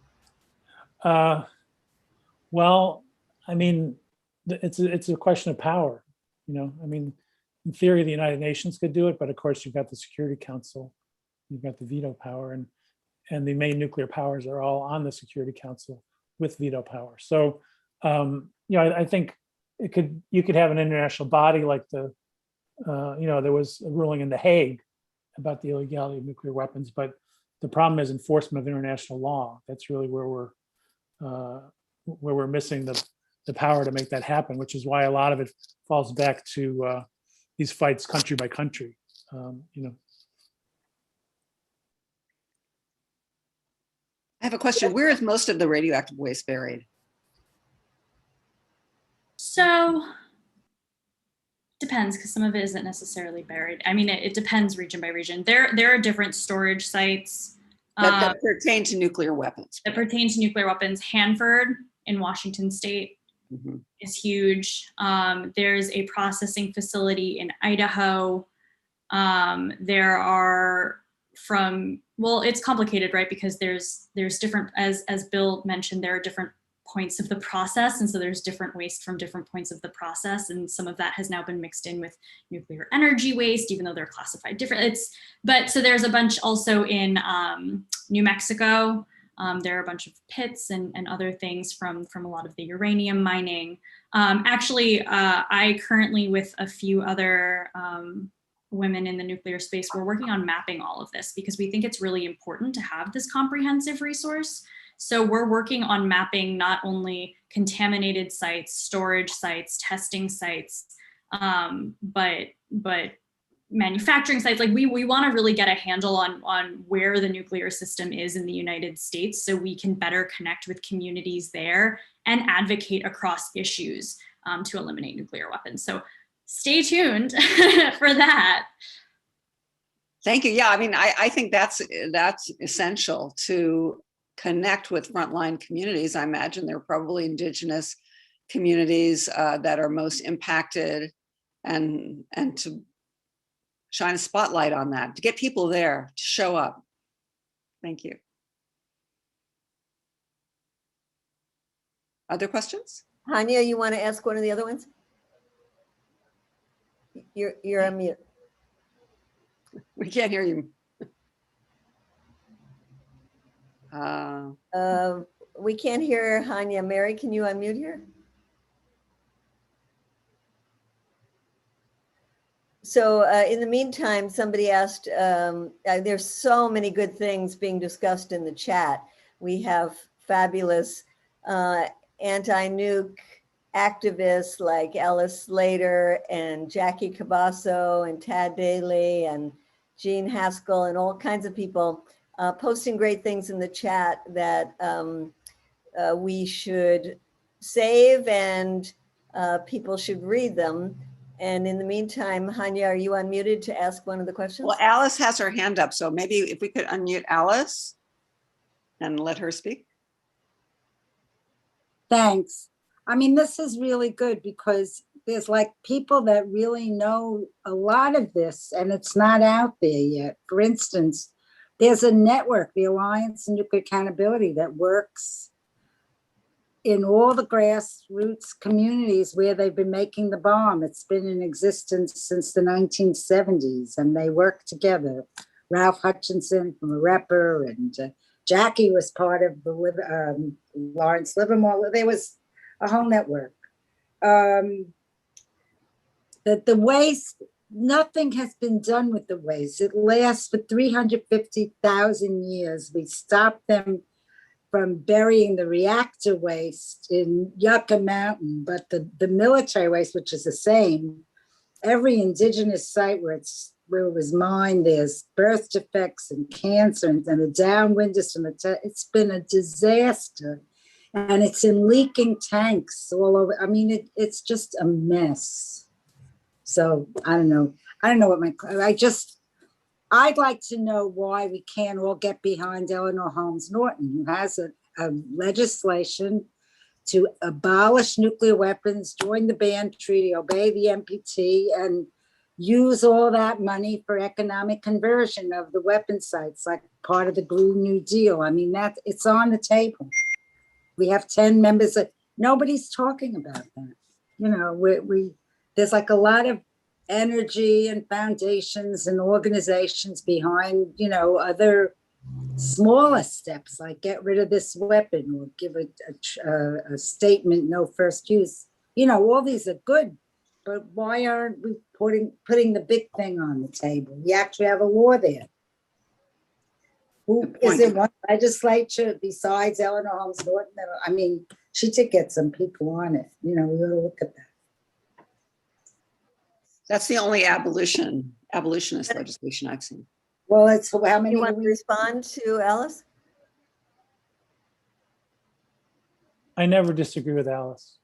Well, I mean, it's a question of power. I mean, in theory, the United Nations could do it, but of course, you've got the Security Council, you've got the veto power, and the main nuclear powers are all on the Security Council with veto power. So, I think you could have an international body like there was a ruling in The Hague about the illegality of nuclear weapons, but the problem is enforcement of international law. That's really where we're missing the power to make that happen, which is why a lot of it falls back to these fights country by country. I have a question. Where is most of the radioactive waste buried? So depends, because some of it isn't necessarily buried. I mean, it depends region by region. There are different storage sites That pertain to nuclear weapons. that pertain to nuclear weapons. Hanford in Washington State is huge. There's a processing facility in Idaho. There are it's complicated, right? Because there's different, as Bill mentioned, there are different points of the process. And so there's different waste from different points of the process. And some of that has now been mixed in with nuclear energy waste, even though they're classified different. So there's a bunch also in New Mexico. There are a bunch of pits and other things from a lot of the uranium mining. Actually, I currently, with a few other women in the nuclear space, we're working on mapping all of this because we think it's really important to have this comprehensive resource. So we're working on mapping not only contaminated sites, storage sites, testing sites, but manufacturing sites. Like we want to really get a handle on where the nuclear system is in the United States so we can better connect with communities there and advocate across issues to eliminate nuclear weapons. So stay tuned for that. Thank you. Yeah, I mean, I think that's essential to connect with frontline communities. I imagine there are probably indigenous communities that are most impacted, and to shine a spotlight on that, to get people there to show up. Thank you. Other questions? Hania, you want to ask one of the other ones? You're on mute. We can't hear you. We can't hear Hania. Mary, can you unmute her? So in the meantime, somebody asked, there's so many good things being discussed in the chat. We have fabulous anti-nuke activists like Alice Slater and Jackie Cabasso and Tad Daly and Jean Haskell and all kinds of people posting great things in the chat that we should save and people should read them. And in the meantime, Hanya, are you unmuted to ask one of the questions? Well, Alice has her hand up, so maybe if we could unmute Alice and let her speak. Thanks. I mean, this is really good because there's like people that really know a lot of this and it's not out there yet. For instance, there's a network, the Alliance on Nuclear Accountability, that works in all the grassroots communities where they've been making the bomb. It's been in existence since the 1970s and they work together. Ralph Hutchinson from Repper and Jackie was part of the Lawrence Livermore. There was a whole network. That the waste, nothing has been done with the waste. It lasts for 350,000 years. We stopped them from burying the reactor waste in Yucca Mountain, but the military waste, which is the same, every indigenous site where it was mined, there's birth defects and cancer and the downwind is from it's been a disaster. And it's in leaking tanks all over. I mean, it's just a mess. So I don't know what I'd like to know why we can't all get behind Eleanor Holmes Norton, who has a legislation to abolish nuclear weapons, join the ban treaty, obey the NPT, and use all that money for economic conversion of the weapon sites, like part of the Green New Deal. I mean, it's on the table. We have 10 members. Nobody's talking about that. You know, there's like a lot of energy and foundations and organizations behind, you know, other smaller steps like get rid of this weapon or give a statement, no first use. You know, all these are good, but why aren't we putting the big thing on the table? We actually have a law there. Who is in one legislature besides Eleanor Holmes Norton? I mean, she did get some people on it. You know, we ought to look at that. That's the only abolitionist legislation I've seen. Well, it's how many? You want to respond to Alice? I never disagree with Alice.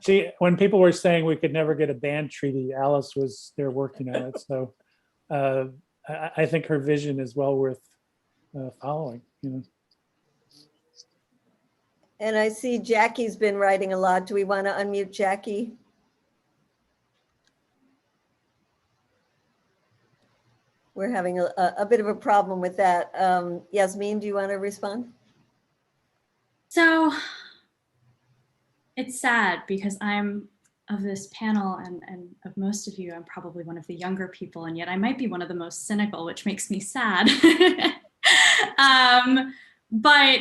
See, when people were saying we could never get a ban treaty, Alice was there working on it. So I think her vision is well worth following, you know. And I see Jackie's been writing a lot. Do we want to unmute Jackie? We're having a bit of a problem with that. Yasmeen, do you want to respond? So it's sad because I'm of this panel and of most of you, I'm probably one of the younger people, and yet I might be one of the most cynical, which makes me sad. But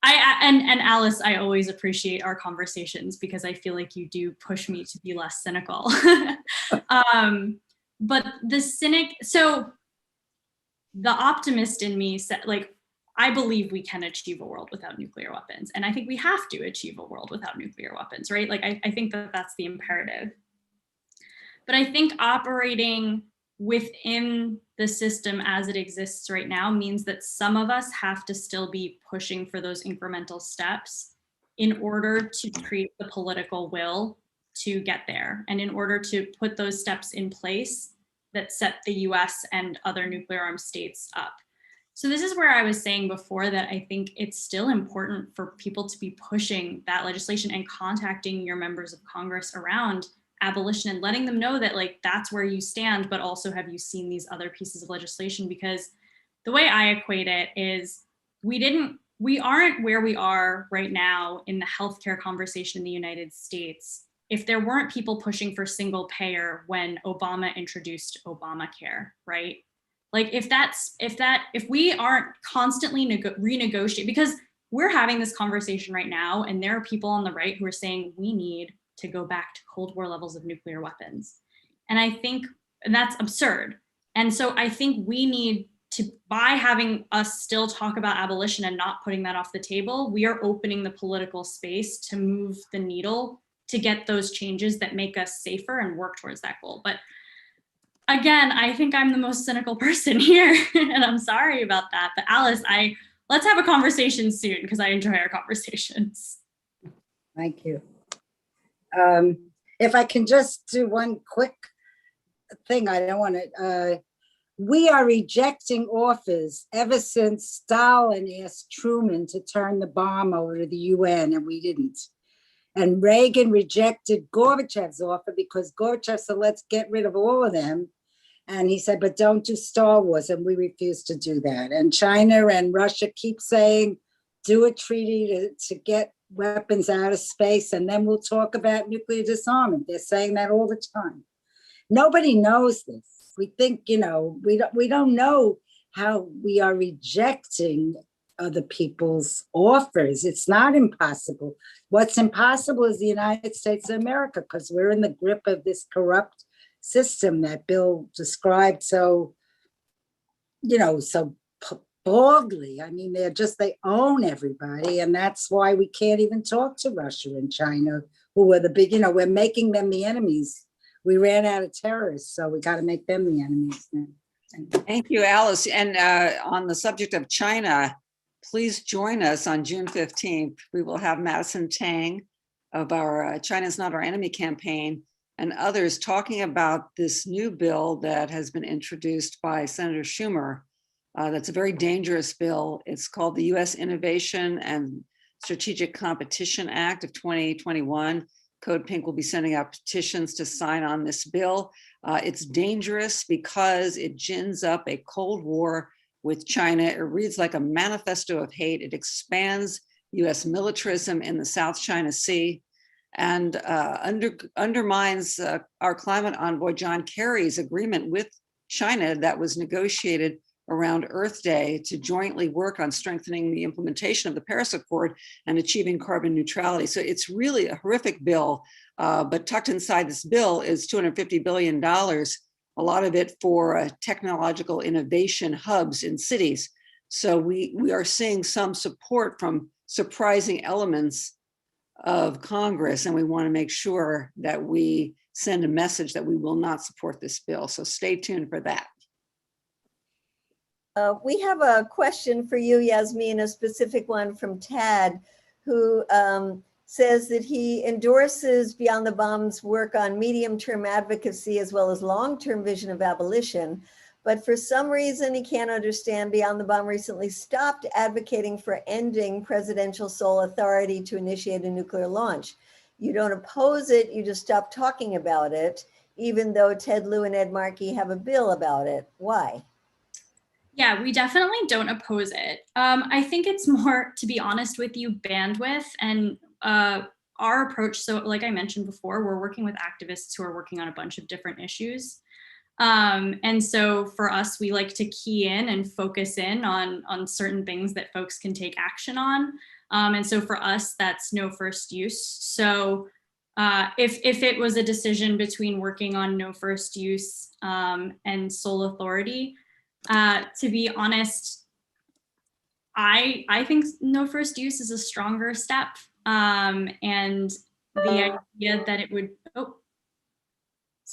and Alice, I always appreciate our conversations because I feel like you do push me to be less cynical. But the cynic, so the optimist in me said, like, I believe we can achieve a world without nuclear weapons. And I think we have to achieve a world without nuclear weapons, right? Like, I think that that's the imperative. But I think operating within the system as it exists right now means that some of us have to still be pushing for those incremental steps in order to create the political will to get there, and in order to put those steps in place that set the US and other nuclear armed states up. So this is where I was saying before that I think it's still important for people to be pushing that legislation and contacting your members of Congress around abolition and letting them know that, like, that's where you stand, but also have you seen these other pieces of legislation? Because the way I equate it is we aren't where we are right now in the healthcare conversation in the United States if there weren't people pushing for single payer when Obama introduced Obamacare, right? Like, if we aren't constantly renegotiating, because we're having this conversation right now, and there are people on the right who are saying we need to go back to Cold War levels of nuclear weapons. And I think that's absurd. And so I think we need to, by having us still talk about abolition and not putting that off the table, we are opening the political space to move the needle to get those changes that make us safer and work towards that goal. But again, I think I'm the most cynical person here, and I'm sorry about that. But Alice, let's have a conversation soon, because I enjoy our conversations. Thank you. If I can just do one quick thing, I don't want to, we are rejecting offers ever since Stalin asked Truman to turn the bomb over to the UN, and we didn't. And Reagan rejected Gorbachev's offer because Gorbachev said, let's get rid of all of them. And he said, but don't do Star Wars, and we refuse to do that. And China and Russia keep saying, do a treaty to get weapons out of space, and then we'll talk about nuclear disarmament. They're saying that all the time. Nobody knows this. We think, we don't know how we are rejecting other people's offers. It's not impossible. What's impossible is the United States of America, because we're in the grip of this corrupt system that Bill described so baldly. I mean, they own everybody, and that's why we can't even talk to Russia and China, who are the big, we're making them the enemies. We ran out of terrorists, so we got to make them the enemies now. Thank you, Alice. And on the subject of China, please join us on June 15th. We will have Madison Tang of our China's Not Our Enemy campaign and others talking about this new bill that has been introduced by Senator Schumer. That's a very dangerous bill. It's called the U.S. Innovation and Strategic Competition Act of 2021. CODEPINK will be sending out petitions to sign on this bill. It's dangerous because it gins up a Cold War with China. It reads like a manifesto of hate. It expands U.S. militarism in the South China Sea and undermines our climate envoy John Kerry's agreement with China that was negotiated around Earth Day to jointly work on strengthening the implementation of the Paris Accord and achieving carbon neutrality. So it's really a horrific bill, but tucked inside this bill is $250 billion, a lot of it for technological innovation hubs in cities. So we are seeing some support from surprising elements of Congress, and we want to make sure that we send a message that we will not support this bill. So stay tuned for that. We have a question for you, Yasmeen, a specific one from Tad, who says that he endorses Beyond the Bomb's work on medium-term advocacy as well as long-term vision of abolition. But for some reason, he can't understand Beyond the Bomb recently stopped advocating for ending presidential sole authority to initiate a nuclear launch. You don't oppose it, you just stop talking about it, even though Ted Lieu and Ed Markey have a bill about it. Why? Yeah, we definitely don't oppose it. I think it's more, to be honest with you, bandwidth and our approach. So like I mentioned before, we're working with activists who are working on a bunch of different issues. And so for us, we like to key in and focus in on certain things that folks can take action on. And so for us, that's no first use. So if it was a decision between working on no first use and sole authority, to be honest, I think no first use is a stronger step. And the idea that it would,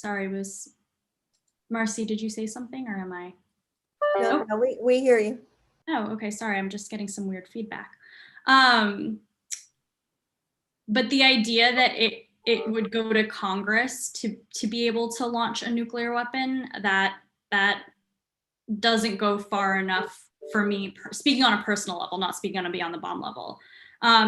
was Marcy, did you say something or am I? No, we hear you. Oh, okay, sorry, I'm just getting some weird feedback. But the idea that it would go to Congress to be able to launch a nuclear weapon, that doesn't go far enough for me, speaking on a personal level, not speaking on a Beyond the Bomb level.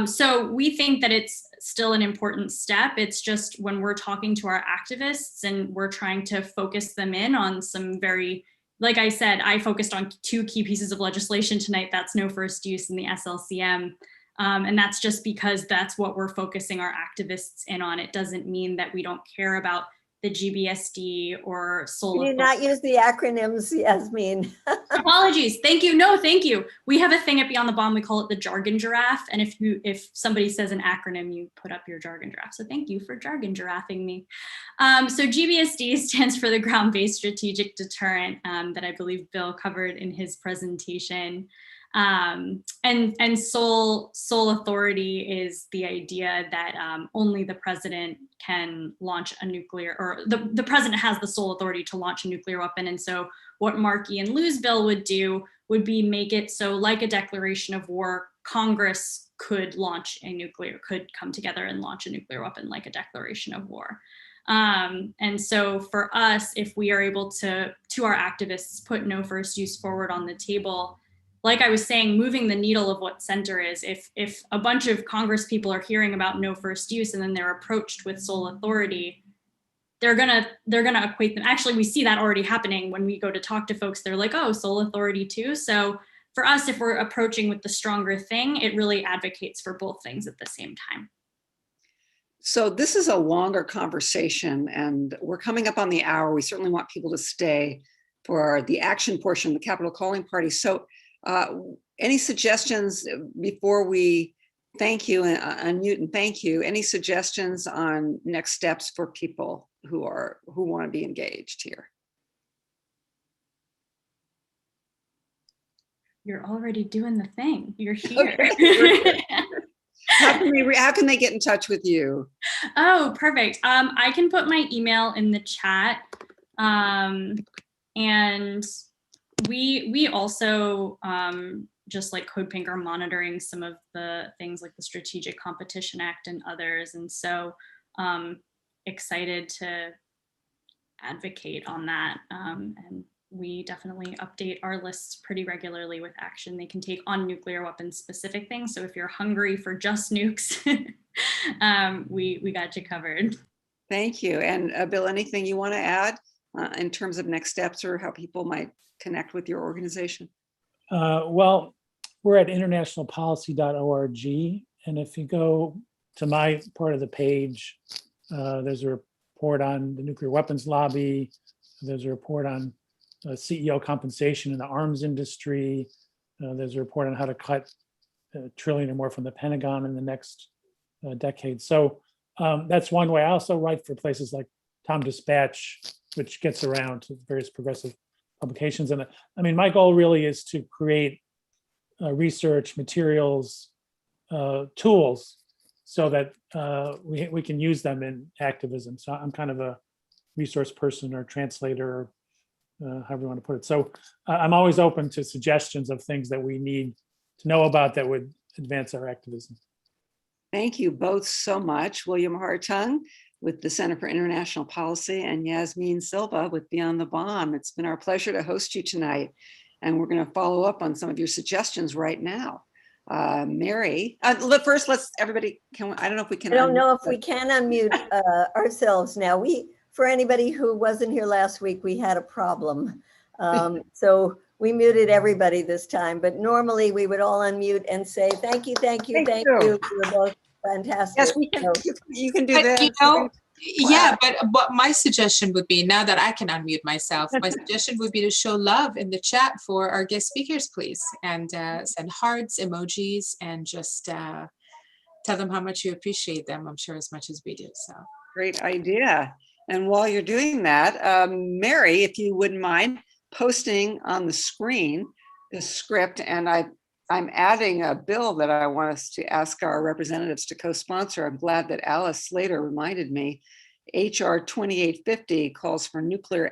So we think that it's still an important step. It's just when we're talking to our activists and we're trying to focus them in on some very, like I said, I focused on 2 key pieces of legislation tonight. That's no first use in the SLCM. And that's just because that's what we're focusing our activists in on. It doesn't mean that we don't care about the GBSD or Soul. Can you not use the acronyms, Yasmeen? Apologies. Thank you. No, thank you. We have a thing at Beyond the Bomb. We call it the jargon giraffe. And if somebody says an acronym, you put up your jargon giraffe. So thank you for jargon giraffing me. So GBSD stands for the Ground-Based Strategic Deterrent that I believe Bill covered in his presentation. And sole authority is the idea that only the president can launch a nuclear, or the president has the sole authority to launch a nuclear weapon. And so what Markey and Lou's bill would do would be make it so, like a declaration of war, Congress could come together and launch a nuclear weapon like a declaration of war. And so for us, if we are able to our activists, put no first use forward on the table, like I was saying, moving the needle of what center is, if a bunch of Congress people are hearing about no first use and then they're approached with sole authority, they're gonna equate them. Actually, we see that already happening when we go to talk to folks. They're like, oh, sole authority too. So for us, if we're approaching with the stronger thing, it really advocates for both things at the same time. So this is a longer conversation and we're coming up on the hour. We certainly want people to stay for the action portion of the Capitol Calling Party. So any suggestions before we thank you and unmute and thank you? Any suggestions on next steps for people who want to be engaged here? You're already doing the thing. You're here. Okay. How can they get in touch with you? Oh, perfect. I can put my email in the chat. And we also, just like CODEPINK, are monitoring some of the things like the Strategic Competition Act and others. And so excited to advocate on that. And we definitely update our lists pretty regularly with action they can take on nuclear weapons specific things. So if you're hungry for just nukes, we got you covered. Thank you. And Bill, anything you want to add in terms of next steps or how people might connect with your organization? Well, we're at internationalpolicy.org. And if you go to my part of the page, there's a report on the nuclear weapons lobby. There's a report on CEO compensation in the arms industry. There's a report on how to cut $1 trillion or more from the Pentagon in the next decade. So that's one way. I also write for places like Tom Dispatch, which gets around to various progressive publications. And I mean, my goal really is to create research materials, tools, so that we can use them in activism. So I'm kind of a resource person or translator, however you want to put it. So I'm always open to suggestions of things that we need to know about that would advance our activism. Thank you both so much. William Hartung with the Center for International Policy and Yasmeen Silva with Beyond the Bomb. It's been our pleasure to host you tonight. And we're going to follow up on some of your suggestions right now. Mary, first, everybody, I don't know if we can. I don't know if we can unmute ourselves now. For anybody who wasn't here last week, we had a problem. So we muted everybody this time, but normally we would all unmute and say, thank you, thank you, thank you. You were both fantastic. Yes, we can, you can do But, that. you know, yeah, but my suggestion would be, now that I can unmute myself, my suggestion would be to show love in the chat for our guest speakers, please, and send hearts, emojis, and just tell them how much you appreciate them, I'm sure, as much as we do. So Great idea. And while you're doing that, Mary, if you wouldn't mind posting on the screen the script, and I'm adding a bill that I want us to ask our representatives to co-sponsor. I'm glad that Alice Slater reminded me. HR 2850 calls for nuclear